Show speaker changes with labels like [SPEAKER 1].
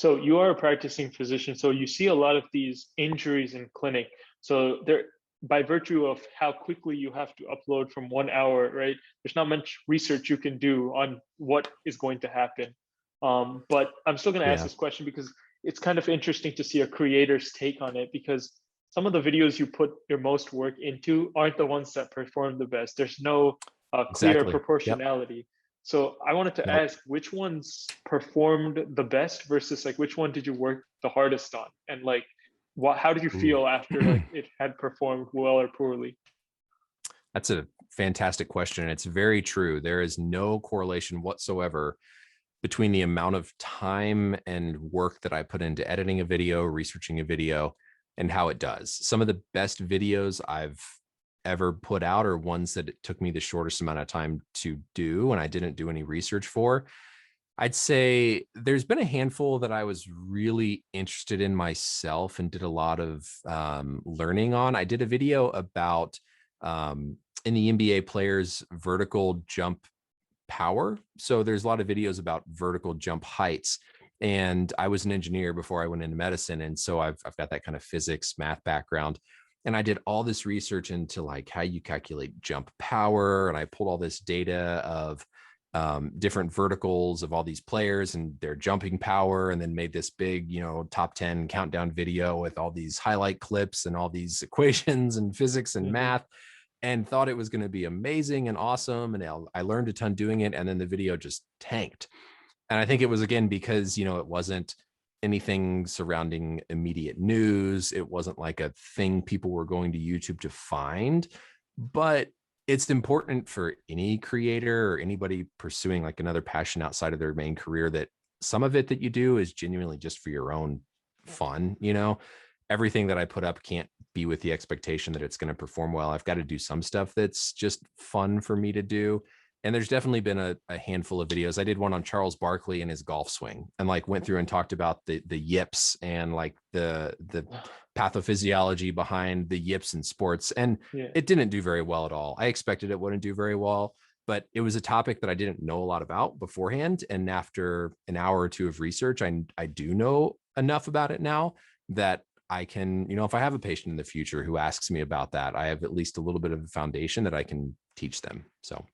[SPEAKER 1] So you are a practicing physician, so you see a lot of these injuries in clinic. So there, by virtue of how quickly you have to upload from 1 hour, right? There's not much research you can do on what is going to happen. But I'm still going to ask
[SPEAKER 2] Yeah,
[SPEAKER 1] this question because it's kind of interesting to see a creator's take on it, because some of the videos you put your most work into aren't the ones that perform the best. There's no clear
[SPEAKER 2] exactly. Yep.
[SPEAKER 1] proportionality. So I wanted to
[SPEAKER 2] Nope.
[SPEAKER 1] ask which ones performed the best versus like which one did you work the hardest on? And like what how did you
[SPEAKER 2] Ooh.
[SPEAKER 1] feel after like it had performed well or poorly?
[SPEAKER 2] That's a fantastic question. It's very true. There is no correlation whatsoever between the amount of time and work that I put into editing a video, researching a video, and how it does. Some of the best videos I've ever put out are ones that it took me the shortest amount of time to do and I didn't do any research for. I'd say there's been a handful that I was really interested in myself and did a lot of learning on. I did a video about in the NBA players' vertical jump power. So there's a lot of videos about vertical jump heights. And I was an engineer before I went into medicine. And so I've got that kind of physics, math background. And I did all this research into like how you calculate jump power. And I pulled all this data of different verticals of all these players and their jumping power, and then made this big, top 10 countdown video with all these highlight clips and all these equations and physics and
[SPEAKER 1] Hmm.
[SPEAKER 2] math, and thought it was going to be amazing and awesome. And I learned a ton doing it. And then the video just tanked. And I think it was, again, because, it wasn't anything surrounding immediate news. It wasn't like a thing people were going to YouTube to find, but it's important for any creator or anybody pursuing like another passion outside of their main career that some of it that you do is genuinely just for your own fun. Everything that I put up can't be with the expectation that it's going to perform well. I've got to do some stuff that's just fun for me to do. And there's definitely been a handful of videos. I did one on Charles Barkley and his golf swing, and like went through and talked about the yips and like the pathophysiology behind the yips in sports. And
[SPEAKER 1] Yeah.
[SPEAKER 2] it didn't do very well at all. I expected it wouldn't do very well, but it was a topic that I didn't know a lot about beforehand. And after an hour or two of research, I do know enough about it now that I can, if I have a patient in the future who asks me about that, I have at least a little bit of a foundation that I can teach them. So